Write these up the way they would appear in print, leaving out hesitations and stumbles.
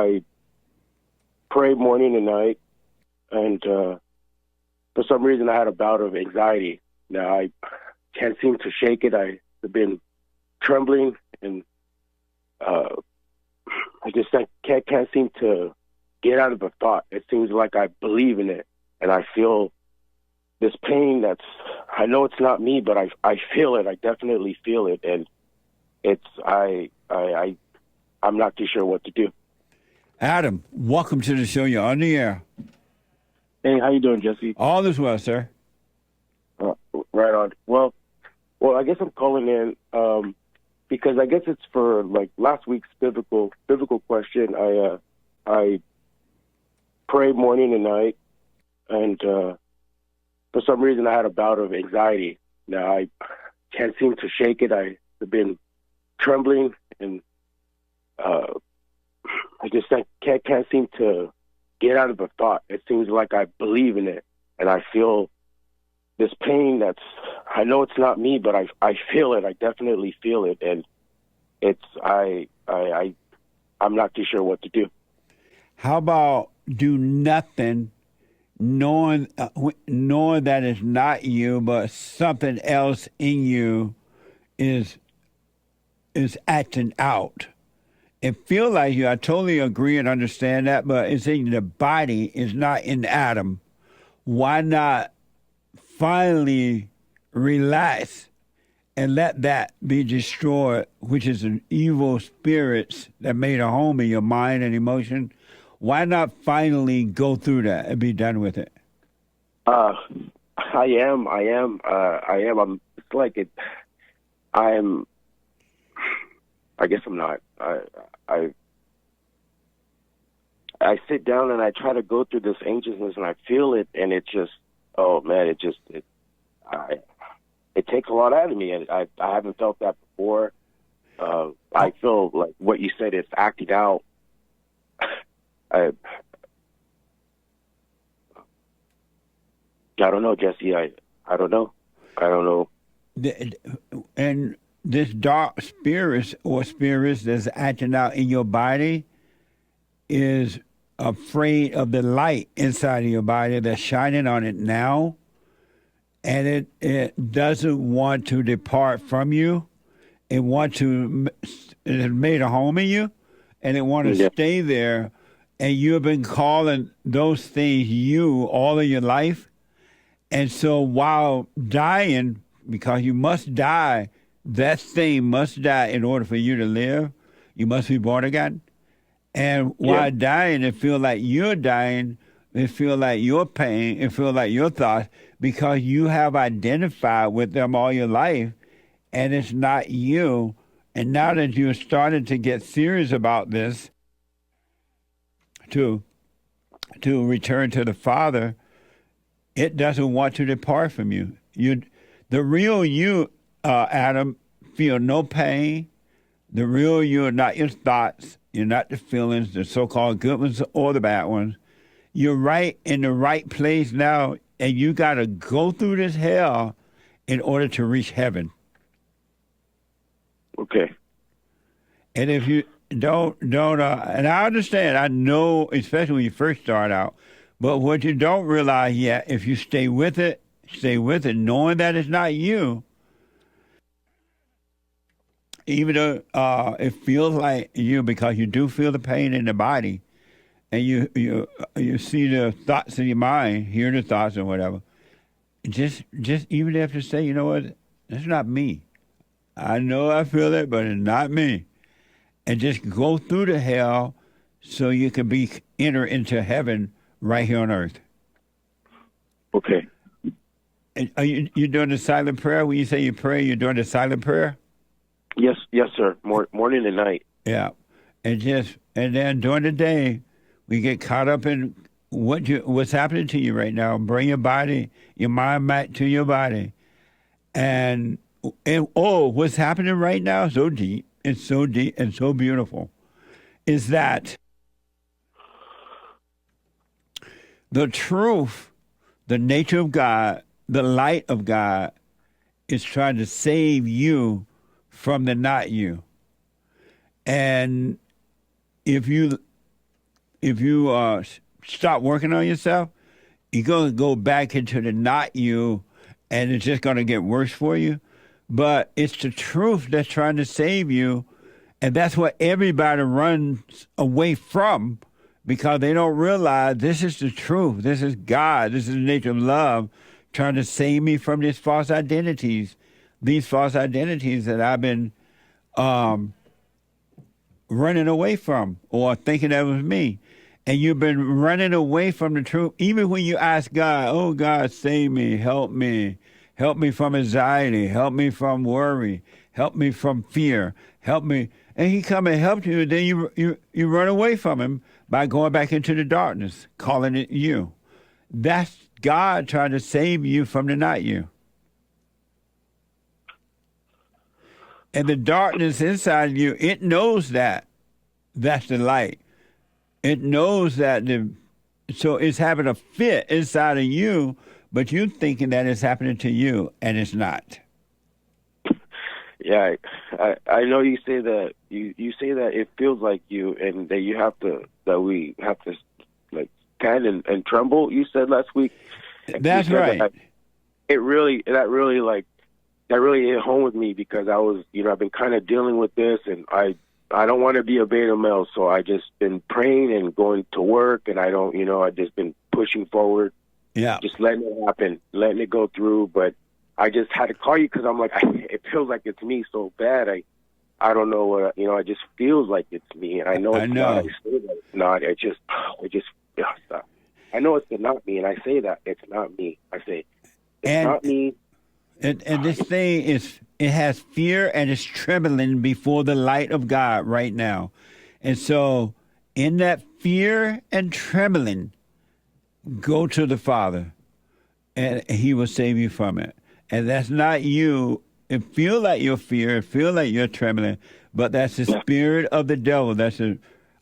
I pray morning and night, and for some reason I had a bout of anxiety. Now I can't seem to shake it. I've been trembling, and I just can't seem to get out of the thought. It seems like I believe in it, and I feel this pain I know it's not me, but I feel it. I definitely feel it, and I'm not too sure what to do. Adam, welcome to the show. You're on the air. Hey, how you doing, Jesse? All is well, sir. Right on. Well, I guess I'm calling in because I guess it's for like last week's biblical question. I pray morning and night, and for some reason I had a bout of anxiety. Now I can't seem to shake it. I've been trembling, and I just can't seem to get out of the thought. It seems like I believe in it, and I feel this pain I know it's not me, but I feel it. I definitely feel it, and I'm not too sure what to do. How about do nothing, knowing that it's not you, but something else in you is acting out? It feels like you. I totally agree and understand that, but it's in the body. It's not in Adam. Why not finally relax and let that be destroyed, which is an evil spirits that made a home in your mind and emotion? Why not finally go through that and be done with it? I am. It's like it. I guess I'm not. I sit down and I try to go through this anxiousness, and I feel it, and it just, oh man, it takes a lot out of me, and I haven't felt that before. I feel like what you said is acting out. I don't know, Jesse. I don't know. And this dark spirits or spirits that's acting out in your body is afraid of the light inside of your body that's shining on it now, and it doesn't want to depart from you. It has made a home in you, and it wants to stay there. And you have been calling those things you all of your life. And so while dying, because you must die, that thing must die in order for you to live. You must be born again. And while dying, it feels like you're dying. It feels like your pain. It feels like your thoughts, because you have identified with them all your life, and it's not you. And now that you're starting to get serious about this, to return to the Father, it doesn't want to depart from you. The real you, Adam, feel no pain. The real you are not your thoughts. You're not the feelings, the so-called good ones or the bad ones. You're right in the right place now, and you got to go through this hell in order to reach heaven. Okay. And if you don't, and I understand, I know, especially when you first start out, but what you don't realize yet, if you stay with it, knowing that it's not you, even though it feels like you, because you do feel the pain in the body, and you see the thoughts in your mind, hear the thoughts or whatever, just even if you say, you know what, it's not me. I know I feel it, but it's not me. And just go through the hell so you can enter into heaven right here on earth. Okay. And are you doing the silent prayer? When you say you pray, you're doing the silent prayer? Yes, sir. Morning and night. Yeah. And then during the day, we get caught up in what's happening to you right now. Bring your body, your mind back to your body. And what's happening right now, so deep, it's so deep and so beautiful, is that the truth, the nature of God, the light of God is trying to save you from the not you. And if you stop working on yourself, you're going to go back into the not you, and it's just going to get worse for you. But it's the truth that's trying to save you, and that's what everybody runs away from, because they don't realize this is the truth. This is God. This is the nature of love trying to save me from these false identities that I've been running away from, or thinking that was me. And you've been running away from the truth. Even when you ask God, oh, God, save me, help me from anxiety, help me from worry, help me from fear, help me. And he come and help you, and then you run away from him by going back into the darkness, calling it you. That's God trying to save you from the not you. And the darkness inside of you, it knows that. That's the light. It knows that. So it's having a fit inside of you, but you're thinking that it's happening to you, and it's not. Yeah, I know you say that you say that it feels like you, and that we have to like stand and tremble. You said last week. That's right. That really hit home with me, because I was, I've been kind of dealing with this, and I don't want to be a beta male, so I just been praying and going to work, and I don't, I just been pushing forward. Yeah. Just letting it happen, letting it go through. But I just had to call you because I'm like, it feels like it's me so bad. I don't know what, it just feels like it's me, and I know it's not. I say that it's not. Stop. I know it's not me, and I say that it's not me. I say it's not me. And this thing it has fear and it's trembling before the light of God right now. And so in that fear and trembling, go to the Father, and he will save you from it. And that's not you. It feel like you're fear, it feel like you're trembling, but that's the spirit of the devil.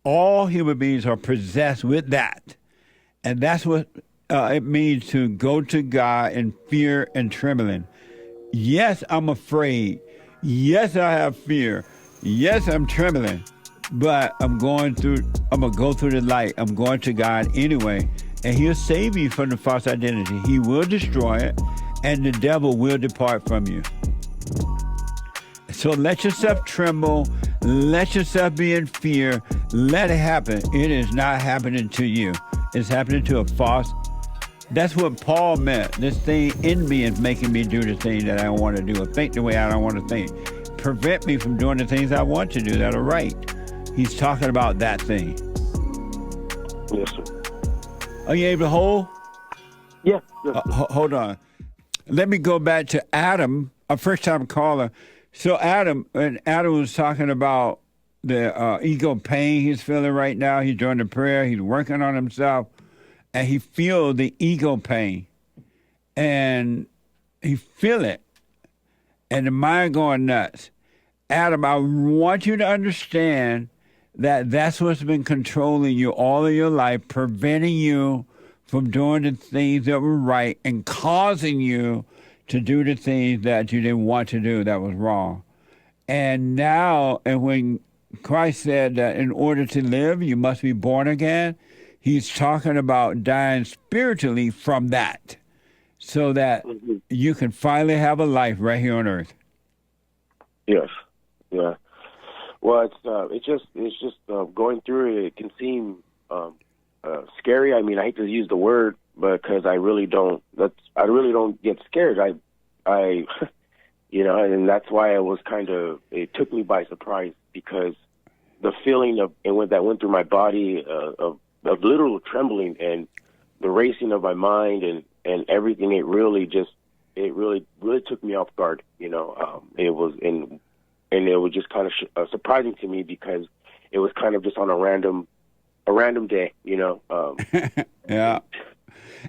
All human beings are possessed with that. And that's what it means to go to God in fear and trembling. Yes, I'm afraid. Yes, I have fear. Yes, I'm trembling. But I'm going to go through the light. I'm going to God anyway. And he'll save you from the false identity. He will destroy it, and the devil will depart from you. So let yourself tremble. Let yourself be in fear. Let it happen. It is not happening to you. It's happening to a false. That's what Paul meant. This thing in me is making me do the thing that I don't want to do, or think the way I don't want to think. Prevent me from doing the things I want to do that are right. He's talking about that thing. Yes, sir. Are you able to hold? Yeah. Hold on. Let me go back to Adam, a first-time caller. So Adam was talking about the ego pain he's feeling right now. He's doing the prayer. He's working on himself. And he feels the ego pain. And he feel it. And the mind going nuts. Adam, I want you to understand that that's what's been controlling you all of your life, preventing you from doing the things that were right and causing you to do the things that you didn't want to do that was wrong. And now, and when Christ said that in order to live, you must be born again, he's talking about dying spiritually from that, so that you can finally have a life right here on earth. Yes. Yeah. Well, it's just going through it. It can seem scary. I mean, I hate to use the word, because I really don't get scared. I and that's why it took me by surprise, because the feeling that went through my body of literal trembling and the racing of my mind and everything, it really took me off guard. It was just kind of surprising to me, because it was kind of just on a random day, Yeah.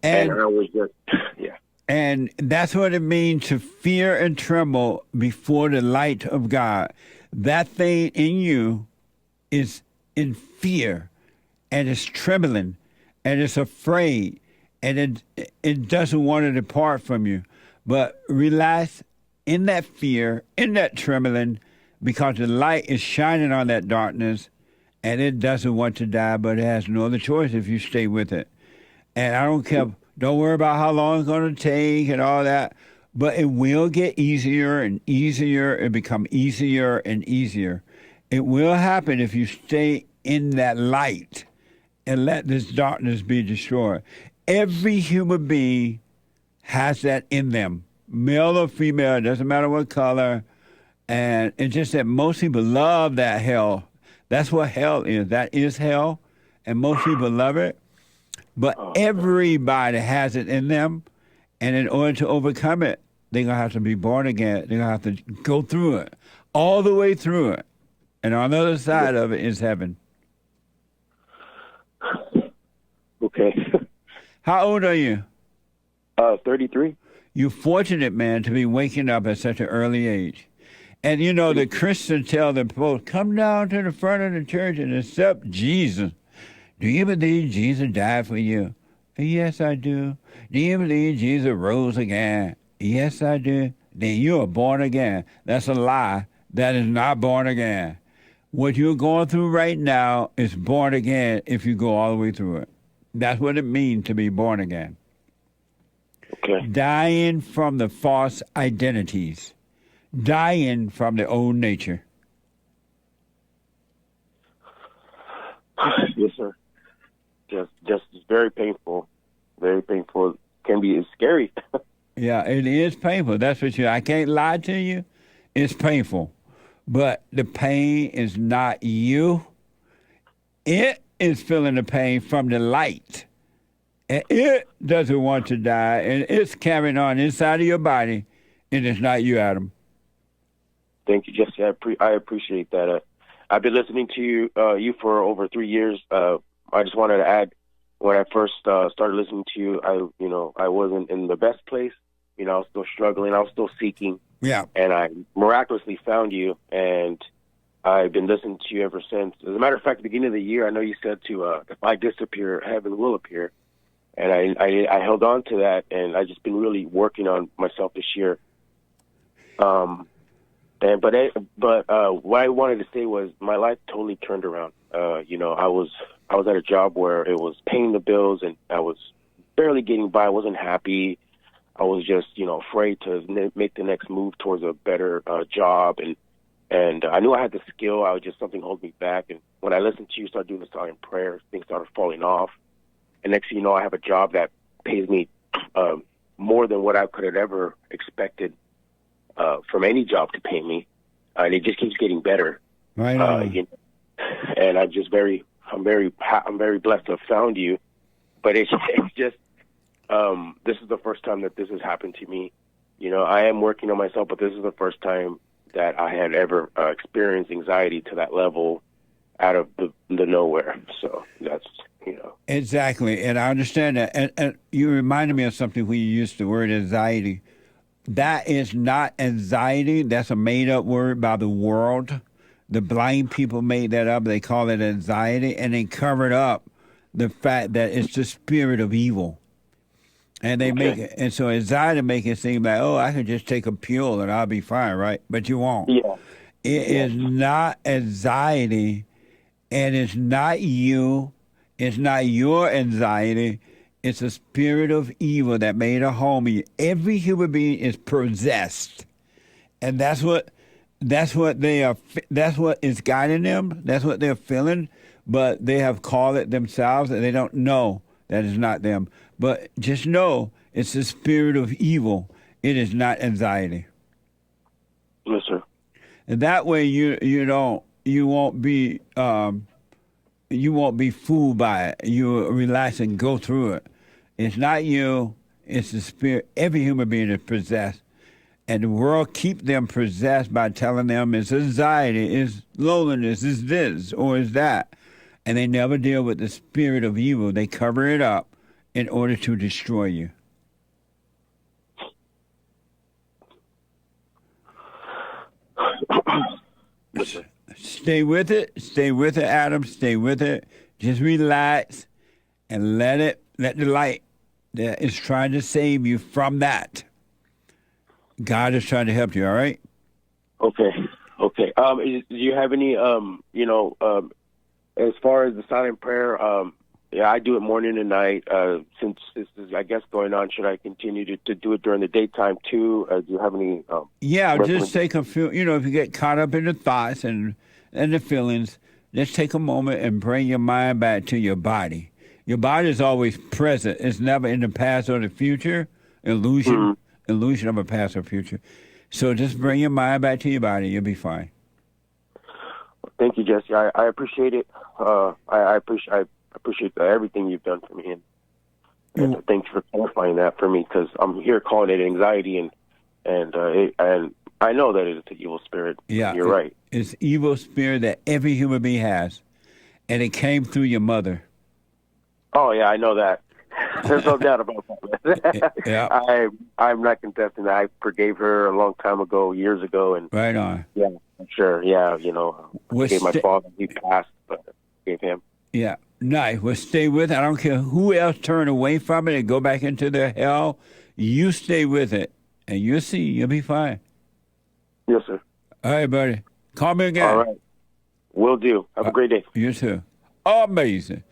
And I was just, yeah. And that's what it means to fear and tremble before the light of God. That thing in you is in fear, and it's trembling, and it's afraid, and it doesn't want to depart from you. But relax in that fear, in that trembling, because the light is shining on that darkness, and it doesn't want to die, but it has no other choice if you stay with it. And I don't care. Don't worry about how long it's going to take and all that. But it will get easier and easier and become easier and easier. It will happen if you stay in that light and let this darkness be destroyed. Every human being has that in them, male or female, it doesn't matter what color. And it's just that most people love that hell. That's what hell is. That is hell. And most people love it. But everybody has it in them. And in order to overcome it, they're going to have to be born again. They're going to have to go through it, all the way through it. And on the other side of it is heaven. Okay. How old are you? 33. You're fortunate, man, to be waking up at such an early age. And, you know, the Christians tell the folks, come down to the front of the church and accept Jesus. Do you believe Jesus died for you? Yes, I do. Do you believe Jesus rose again? Yes, I do. Then you are born again. That's a lie. That is not born again. What you're going through right now is born again if you go all the way through it. That's what it means to be born again. Okay. Dying from the false identities. Dying from the old nature. Yes, sir. Just very painful. Very painful. It's scary. Yeah, it is painful. That's for sure. I can't lie to you. It's painful. But the pain is not you. It is feeling the pain from the light. And it doesn't want to die. And it's carrying on inside of your body. And it's not you, Adam. Thank you, Jesse. I appreciate that. I've been listening to you for over 3 years. I just wanted to add, when I first started listening to you, I wasn't in the best place. I was still struggling. I was still seeking. Yeah. And I miraculously found you, and I've been listening to you ever since. As a matter of fact, at the beginning of the year, I know you said if I disappear, heaven will appear. And I held on to that, and I've just been really working on myself this year. But what I wanted to say was my life totally turned around. I was at a job where it was paying the bills, and I was barely getting by. I wasn't happy. I was just, afraid to make the next move towards a better job, and I knew I had the skill. I was just something holding me back. And when I listened to you start doing the silent prayers, things started falling off. And next thing you know, I have a job that pays me more than what I could have ever expected from any job to pay me, and it just keeps getting better. Right on. And I'm very blessed to have found you. But it's just this is the first time that this has happened to me. I am working on myself, but this is the first time that I had ever experienced anxiety to that level out of the nowhere. So that's. Exactly, and I understand that. And you reminded me of something when you used the word anxiety. That is not anxiety. That's a made-up word by the world. The blind people made that up. They call it anxiety, and they covered up the fact that it's the spirit of evil. And they make it, and so anxiety make it seem like, oh, I can just take a pill and I'll be fine, right? But you won't. Yeah. It is not anxiety, and it's not you. It's not your anxiety. It's a spirit of evil that made a home in you. Every human being is possessed, and that's what they are. That's what is guiding them. That's what they're feeling. But they have called it themselves, and they don't know that it's not them. But just know it's the spirit of evil. It is not anxiety. Yes, sir. And that way, you won't be. You won't be fooled by it. You relax and go through it. It's not you. It's the spirit. Every human being is possessed. And the world keep them possessed by telling them it's anxiety, it's loneliness, it's this, or it's that. And they never deal with the spirit of evil. They cover it up in order to destroy you. Stay with it. Stay with it, Adam. Stay with it. Just relax and let the light that is trying to save you from that. God is trying to help you, all right? Okay. Do you have any, As far as the silent prayer, yeah, I do it morning and night. Since this is, I guess, going on, should I continue to do it during the daytime too? Do you have any? Yeah, just Recommend? take a few. If you get caught up in the thoughts and the feelings, just take a moment and bring your mind back to your body. Your body is always present. It's never in the past or the future. Illusion of a past or future. So just bring your mind back to your body. You'll be fine. Thank you, Jesse. I appreciate it. I appreciate everything you've done for me, and thanks for clarifying that for me, because I'm here calling it anxiety, and I know that it's an evil spirit. Yeah, You're right. It's evil spirit that every human being has, and it came through your mother. Oh yeah, I know that. There's no doubt about that. Yeah. I'm not contesting that. I forgave her a long time ago, years ago, and Right on. yeah, sure, yeah, I forgave my father. He passed, but I forgave him. Yeah, nice. Well, stay with it. I don't care who else turn away from it and go back into their hell. You stay with it, and you'll see. You'll be fine. Yes, sir. All right, buddy. Call me again. All right. Will do. Have a great day. You too. Amazing.